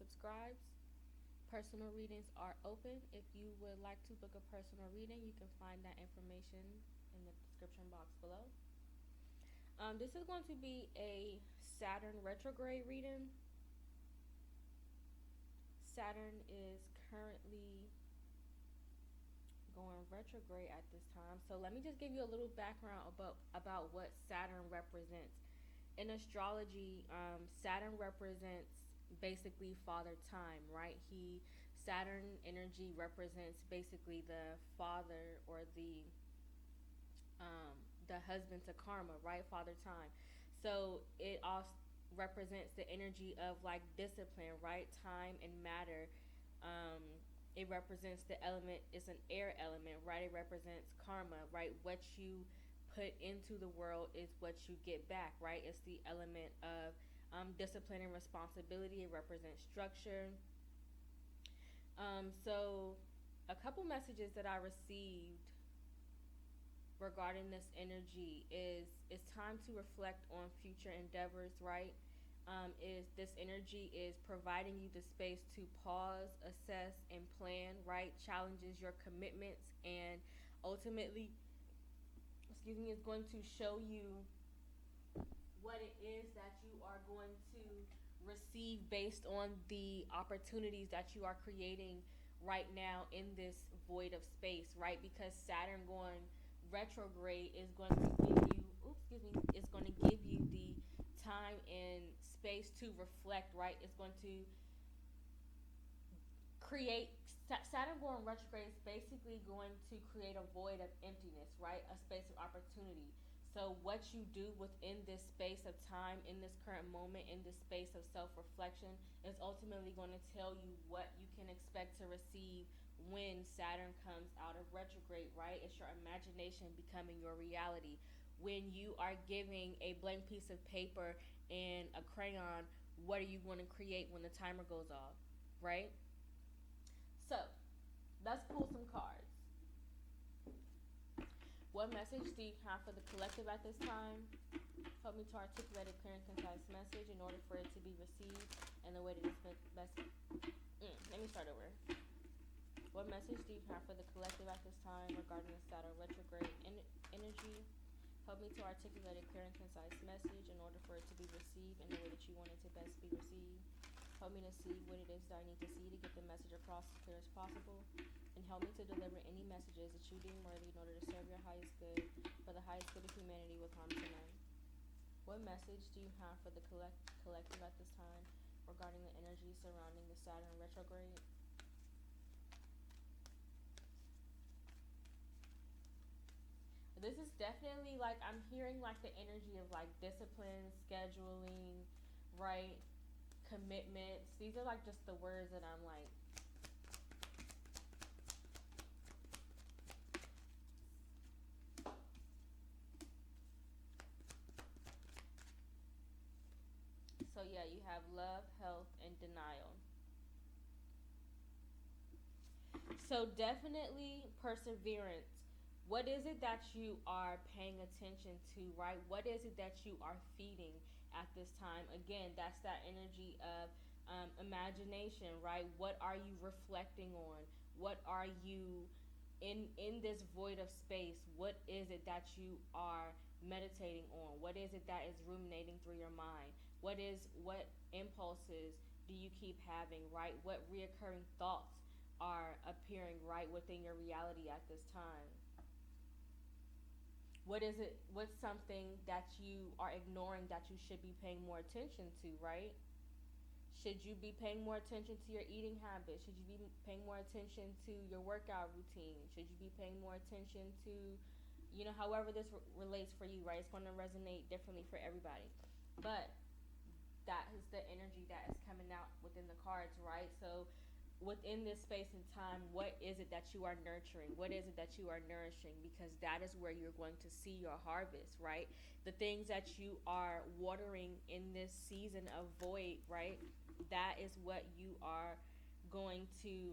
subscribes. Personal readings are open. If you would like to book a personal reading, you can find that information in the description box below. This is going to be a Saturn retrograde reading. Saturn is currently going retrograde at this time. So let me just give you a little background about what Saturn represents. In astrology, Saturn represents basically father time, right? Saturn energy represents basically the father or the husband to karma, right? Father time. So it also represents the energy of like discipline, right? Time and matter. Um, it represents the element. It's an air element, right? It represents karma, right? What you put into the world is what you get back, right? It's the element of discipline and responsibility. It represents structure. So a couple messages that I received regarding this energy is it's time to reflect on future endeavors, right? Is this energy is providing you the space to pause, assess, and plan, right? Challenges your commitments and ultimately, is going to show you what it is that you are going to receive based on the opportunities that you are creating right now in this void of space, right? Because Saturn going retrograde is going to give you, it's going to give you the time and space to reflect, right? It's going to create, Saturn going retrograde is basically going to create a void of emptiness, right? A space of opportunity. So what you do within this space of time, in this current moment, in this space of self-reflection, is ultimately going to tell you what you can expect to receive when Saturn comes out of retrograde, right? It's your imagination becoming your reality. When you are giving a blank piece of paper and a crayon, what are you going to create when the timer goes off, right? So, let's pull some cards. What message do you have for the collective at this time? Help me to articulate a clear and concise message in order for it to be received and the way that it's best. Let me start over. What message do you have for the collective at this time regarding the Saturn retrograde energy? Help me to articulate a clear and concise message in order for it to be received in the way that you want it to best be received. Help me to see what it is that I need to see to get the message across as clear as possible. And help me to deliver any messages that you deem worthy in order to serve your highest good, for the highest good of humanity with harm to none. What message do you have for the collective at this time regarding the energy surrounding the Saturn retrograde? This is definitely like, I'm hearing like the energy of like discipline, scheduling, right? Commitments. These are like just the words that I'm like, so yeah, you have love, health, and denial. So definitely perseverance. What is it that you are paying attention to, right? What is it that you are feeding at this time? Again, that's that energy of imagination, right? What are you reflecting on? What are you in this void of space? What is it that you are meditating on? What is it that is ruminating through your mind? What impulses do you keep having, right? What reoccurring thoughts are appearing right within your reality at this time? What's something that you are ignoring that you should be paying more attention to, right? Should you be paying more attention to your eating habits? Should you be paying more attention to your workout routine? Should you be paying more attention to, however this relates for you, right? It's going to resonate differently for everybody. But that is the energy that is coming out within the cards, right? So within this space and time, what is it that you are nurturing? What is it that you are nourishing? Because that is where you're going to see your harvest, right? The things that you are watering in this season of void, right? That is what you are going to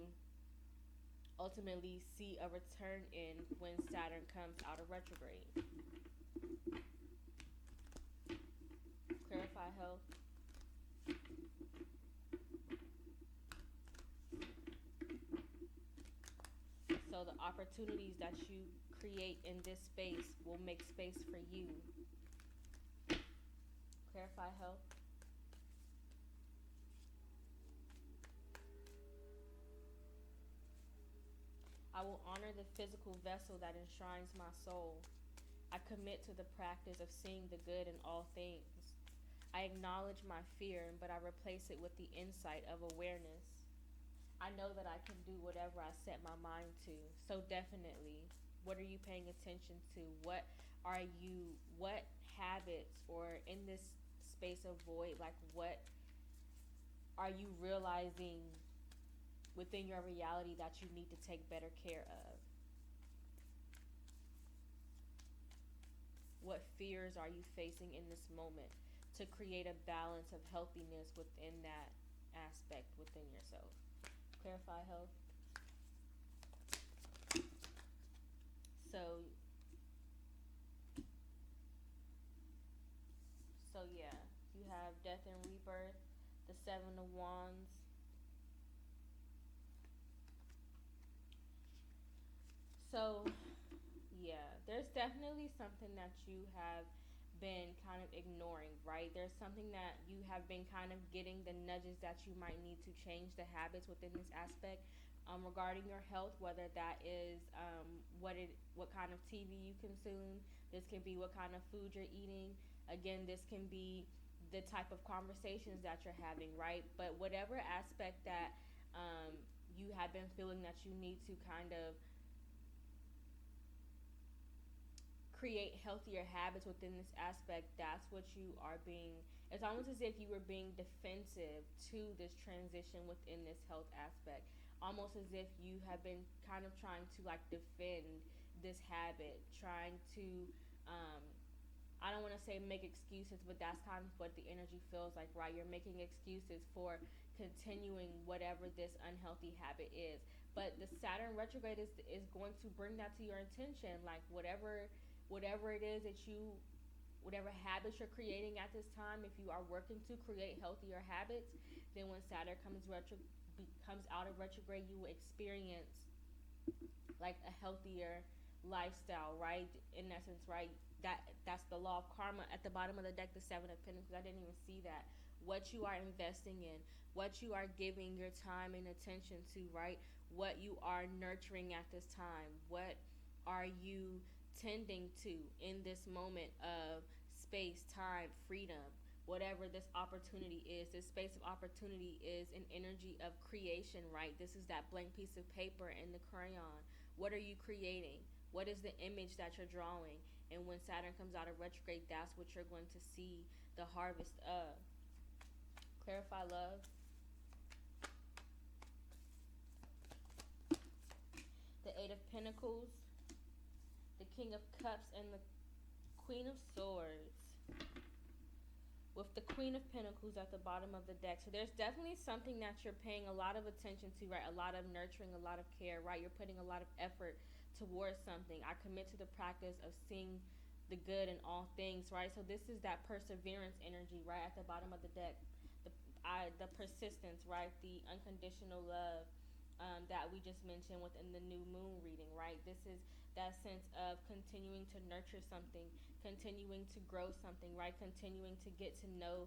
ultimately see a return in when Saturn comes out of retrograde. Clarify health. opportunities that you create in this space will make space for you. Clarify health. I will honor the physical vessel that enshrines my soul. I commit to the practice of seeing the good in all things. I acknowledge my fear, but I replace it with the insight of awareness. I know that I can do whatever I set my mind to. So definitely, what are you paying attention to? What habits, or in this space of void, like what are you realizing within your reality that you need to take better care of? What fears are you facing in this moment to create a balance of healthiness within that aspect within yourself? Clarify health. So yeah, you have death and rebirth, the Seven of Wands. So yeah, there's definitely something that you have been kind of ignoring, right? There's something that you have been kind of getting the nudges that you might need to change the habits within this aspect, regarding your health, whether that is what kind of TV you consume. This can be what kind of food you're eating. Again, this can be the type of conversations that you're having, right? But whatever aspect that you have been feeling that you need to kind of create healthier habits within this aspect, that's what you are being. It's almost as if you were being defensive to this transition within this health aspect, almost as if you have been kind of trying to like defend this habit, trying to I don't want to say make excuses, but that's kind of what the energy feels like, right? You're making excuses for continuing whatever this unhealthy habit is. But the Saturn retrograde is going to bring that to your attention, like whatever it is that whatever habits you're creating at this time. If you are working to create healthier habits, then when Saturn comes out of retrograde, you will experience like a healthier lifestyle, right? In essence, right? That's the law of karma. At the bottom of the deck, the Seven of Pentacles. I didn't even see that. What you are investing in, what you are giving your time and attention to, right? What you are nurturing at this time. What are you tending to in this moment of space, time, freedom, whatever this opportunity is. This space of opportunity is an energy of creation, right? This is that blank piece of paper and the crayon. What are you creating? What is the image that you're drawing? And when Saturn comes out of retrograde, that's what you're going to see the harvest of. Clarify love. The Eight of Pentacles, the King of Cups, and the Queen of Swords. With the Queen of Pentacles at the bottom of the deck. So there's definitely something that you're paying a lot of attention to, right? A lot of nurturing, a lot of care, right? You're putting a lot of effort towards something. I commit to the practice of seeing the good in all things, right? So this is that perseverance energy, right? At the bottom of the deck. The persistence, right? The unconditional love that we just mentioned within the new moon reading, right? This is that sense of continuing to nurture something, continuing to grow something, right? Continuing to get to know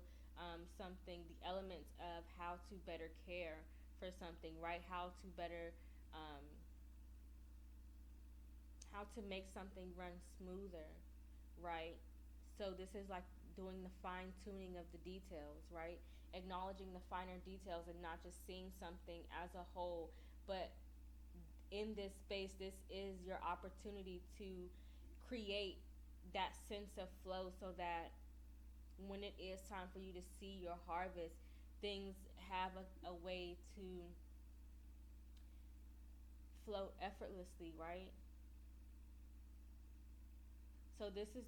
something, the elements of how to better care for something, right? How to better, how to make something run smoother, right? So this is like doing the fine tuning of the details, right? Acknowledging the finer details and not just seeing something as a whole, but in this space, this is your opportunity to create that sense of flow so that when it is time for you to see your harvest, things have a way to flow effortlessly, right? So this is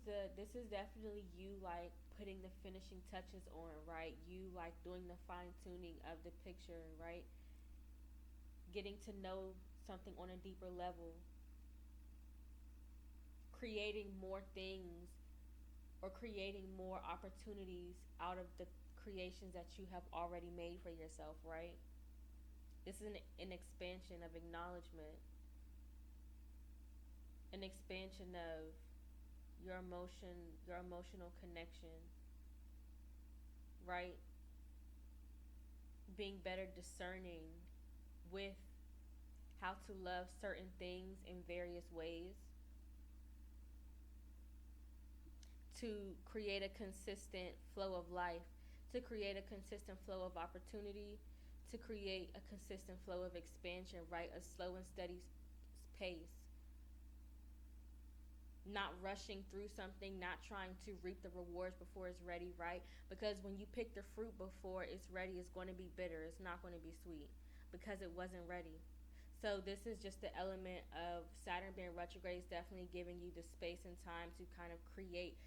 definitely you like putting the finishing touches on, right? You like doing the fine tuning of the picture, right? Getting to know something on a deeper level, creating more things or creating more opportunities out of the creations that you have already made for yourself, right? This is an expansion of acknowledgement. an expansion of your emotional connection, right? Being better discerning with how to love certain things in various ways, to create a consistent flow of life, to create a consistent flow of opportunity, to create a consistent flow of expansion, right? A slow and steady pace. Not rushing through something, not trying to reap the rewards before it's ready, right? Because when you pick the fruit before it's ready, it's going to be bitter. It's not going to be sweet because it wasn't ready. So this is just the element of Saturn being retrograde is definitely giving you the space and time to kind of create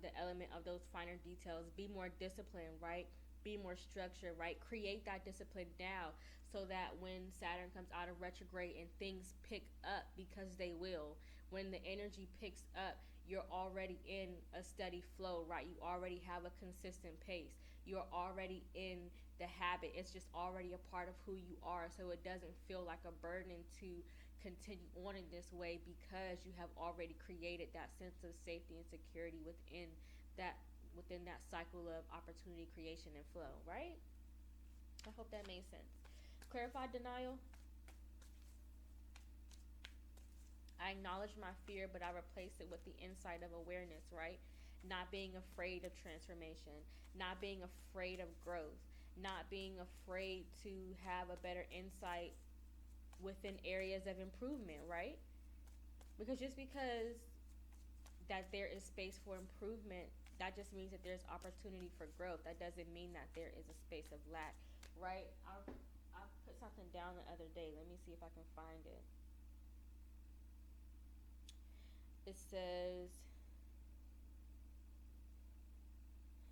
the element of those finer details. Be more disciplined, right? Be more structured, right? Create that discipline now so that when Saturn comes out of retrograde and things pick up, because they will, when the energy picks up, you're already in a steady flow, right? You already have a consistent pace. You're already in the habit. It's just already a part of who you are, so it doesn't feel like a burden to continue on in this way because you have already created that sense of safety and security that within that cycle of opportunity creation and flow, right? I hope that made sense. Clarified denial. I acknowledge my fear, but I replace it with the insight of awareness, right? Not being afraid of transformation, not being afraid of growth, not being afraid to have a better insight within areas of improvement, right? Because just because that there is space for improvement, that just means that there's opportunity for growth. That doesn't mean that there is a space of lack, right? I put something down the other day. Let me see if I can find it. It says,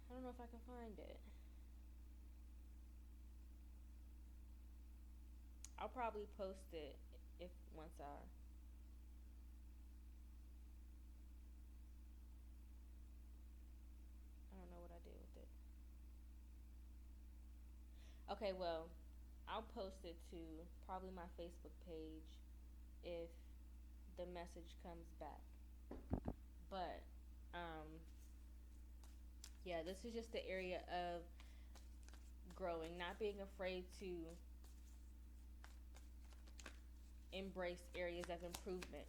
I don't know if I can find it. I'll probably post it if once I don't know what I did with it. Okay, well, I'll post it to probably my Facebook page if the message comes back. But yeah, this is just the area of growing, not being afraid to embrace areas of improvement.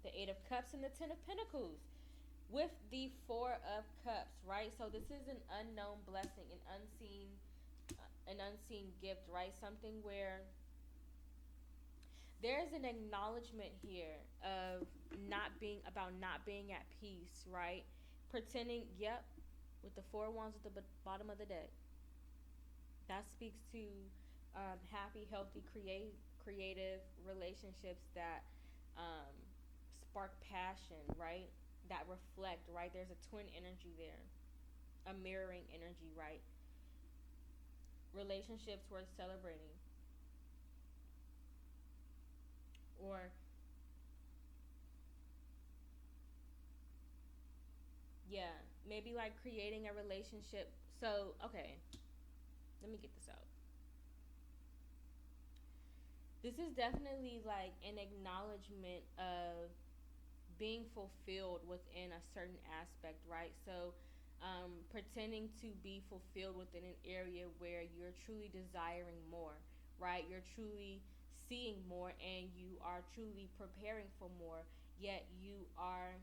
The Eight of Cups and the Ten of Pentacles with the Four of Cups, right? So this is an unknown blessing, an unseen gift, right? Something where there's an acknowledgement here of not being at peace, right? Pretending, yep, with the Four of Wands at the bottom of the deck. That speaks to happy, healthy, creative relationships that spark passion, right? That reflect, right? There's a twin energy there, a mirroring energy, right? Relationships worth celebrating, or yeah, maybe like creating a relationship. So okay, let me get this out. This is definitely like an acknowledgement of being fulfilled within a certain aspect, right? So pretending to be fulfilled within an area where you're truly desiring more, right? You're truly seeing more and you are truly preparing for more, yet you are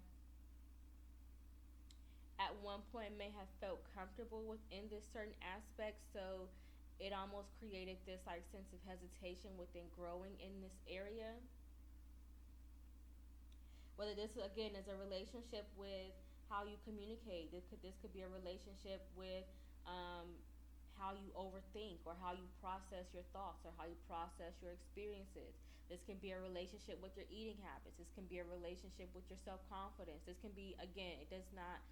at one point may have felt comfortable within this certain aspect, so it almost created this like sense of hesitation within growing in this area. Whether this again is a relationship with how you communicate, this could be a relationship with how you overthink or how you process your thoughts or how you process your experiences. This can be a relationship with your eating habits. This can be a relationship with your self-confidence. This can be, again, it does not,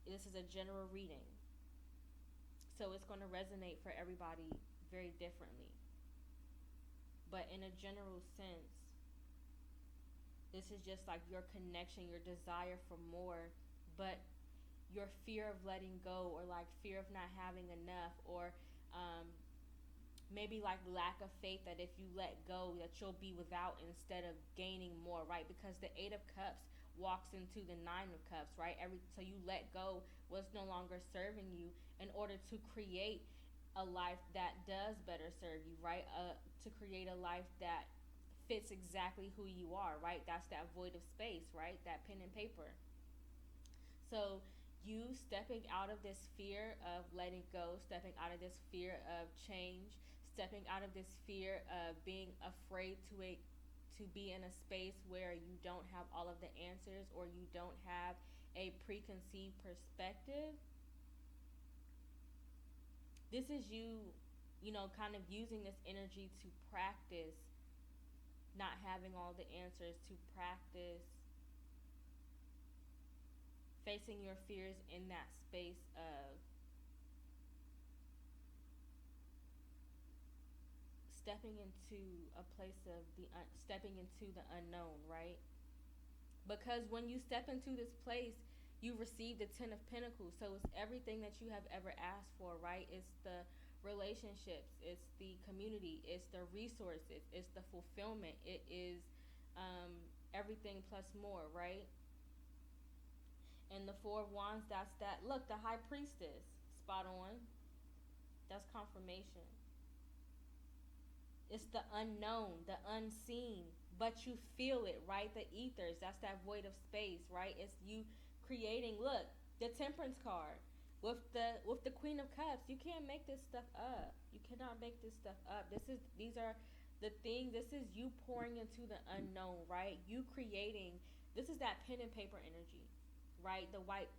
this is a general reading. So it's going to resonate for everybody very differently. But in a general sense, this is just like your connection, your desire for more, but your fear of letting go or like fear of not having enough or maybe like lack of faith that if you let go that you'll be without instead of gaining more, right? Because the 8 of Cups walks into the 9 of Cups, right? So you let go what's no longer serving you in order to create a life that does better serve you, right? To create a life that fits exactly who you are, right? That's that void of space, right? That pen and paper. So you stepping out of this fear of letting go, stepping out of this fear of change, stepping out of this fear of being afraid to be in a space where you don't have all of the answers or you don't have a preconceived perspective. This is you, kind of using this energy to practice not having all the answers, to practice facing your fears in that space of stepping into a place of stepping into the unknown, right? Because when you step into this place, you receive the 10 of Pentacles. So it's everything that you have ever asked for, right? It's the relationships, it's the community, it's the resources, it's the fulfillment, it is everything plus more, right? And the 4 of Wands, that's that. Look, the High Priestess, spot on. That's confirmation. It's the unknown, the unseen, but you feel it, right? The ethers, that's that void of space, right? It's you creating. Look, the Temperance card with the Queen of Cups. You can't make this stuff up. You cannot make this stuff up. These are the things. This is you pouring into the unknown, right? You creating. This is that pen and paper energy, right? The white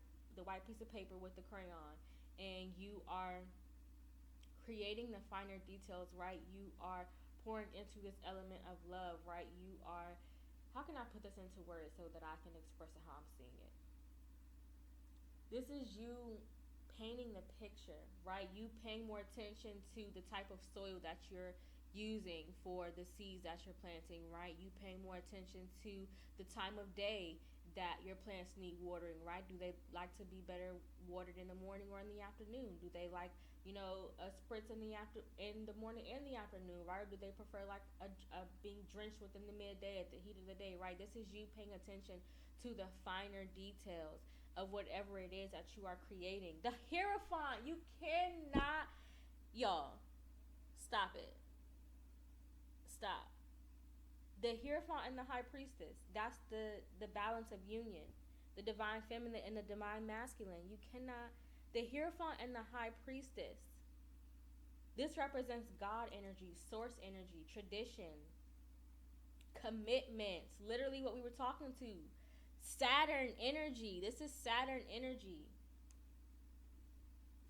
piece of paper with the crayon, and you are creating the finer details, right? You are pouring into this element of love, right? You are, how can I put this into words so that I can express it how I'm seeing it? This is you painting the picture, right? You paying more attention to the type of soil that you're using for the seeds that you're planting, right? You paying more attention to the time of day that your plants need watering, right? Do they like to be better watered in the morning or in the afternoon? Do they like, a spritz in the morning and the afternoon, right? Or do they prefer like a being drenched within the midday at the heat of the day, right? This is you paying attention to the finer details of whatever it is that you are creating. The Hierophant, you cannot, y'all, stop it. Stop. The Hierophant and the High Priestess, that's the balance of union, the divine feminine and the divine masculine. You cannot, the Hierophant and the High Priestess, this represents God energy, source energy, tradition, commitments, literally what we were talking to. Saturn energy, this is Saturn energy.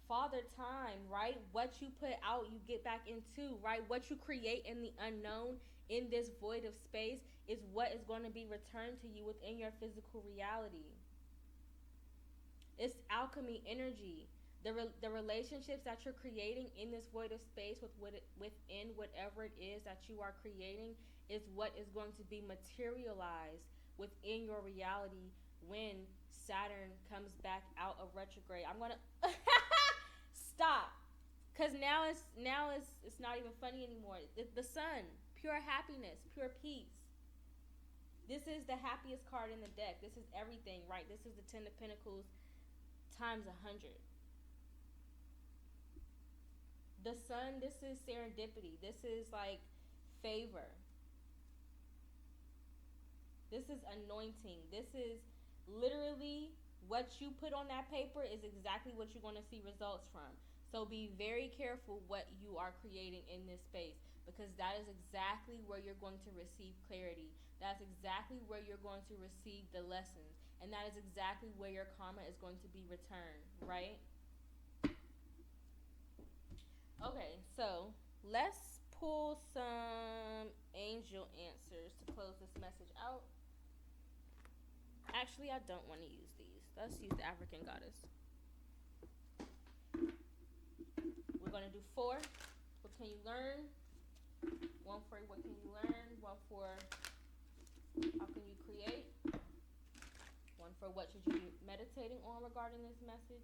Father time, right? What you put out, you get back into, right? What you create in the unknown, in this void of space, is what is going to be returned to you within your physical reality. It's alchemy energy. The relationships that you're creating in this void of space within whatever it is that you are creating is what is going to be materialized within your reality when Saturn comes back out of retrograde. I'm going to stop, because now it's not even funny anymore. The sun, pure happiness, pure peace. This is the happiest card in the deck. This is everything, right? This is the 10 of Pentacles times 100. The sun, this is serendipity. This is like favor. This is anointing. This is literally what you put on that paper is exactly what you're going to see results from. So be very careful what you are creating in this space, because that is exactly where you're going to receive clarity. That's exactly where you're going to receive the lessons. And that is exactly where your karma is going to be returned, right? Okay, so let's pull some angel answers to close this message out. Actually, I don't want to use these. Let's use the African goddess. We're going to do 4. What can you learn? 1 for what can you learn? 1 for how can you create? 1 for what should you be meditating on regarding this message?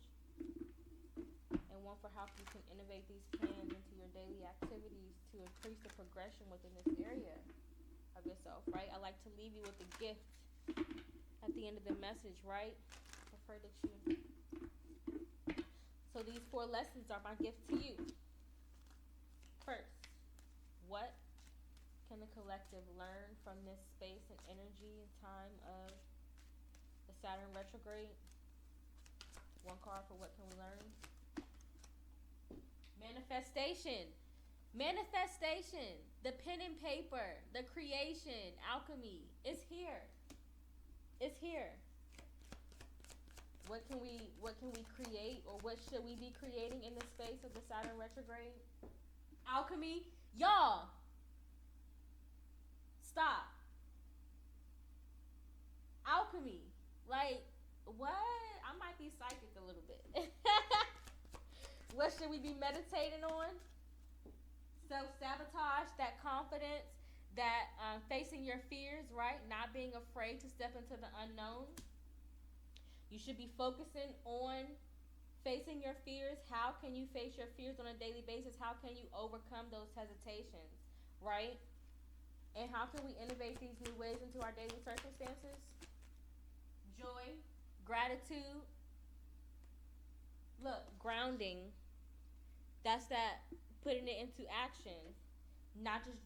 And one for how you can innovate these plans into your daily activities to increase the progression within this area of yourself, right? I like to leave you with a gift at the end of the message, right? I pray that you... So these 4 lessons are my gift to you. First, what can the collective learn from this space and energy and time of the Saturn retrograde? 1 card for what can we learn? Manifestation. Manifestation. The pen and paper. The creation. Alchemy. It's here. It's here. What can we create, or what should we be creating in the space of the Saturn retrograde? Alchemy. Y'all. Stop. Alchemy. Like, what? I might be psychic a little bit. What should we be meditating on? Self-sabotage, that confidence, that facing your fears, right? Not being afraid to step into the unknown. You should be focusing on facing your fears. How can you face your fears on a daily basis? How can you overcome those hesitations, right? And how can we innovate these new ways into our daily circumstances? Joy, gratitude. Look, grounding. That's that putting it into action. Not just,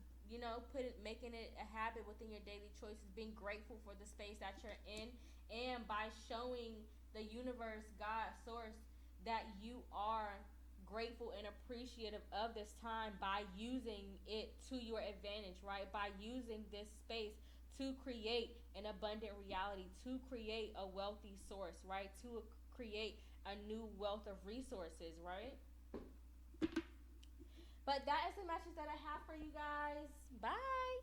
making it a habit within your daily choices, being grateful for the space that you're in, and by showing the universe, God, source, that you are grateful and appreciative of this time by using it to your advantage, right? By using this space to create an abundant reality, to create a wealthy source, right? To create a new wealth of resources, right? But that is the message that I have for you guys. Bye.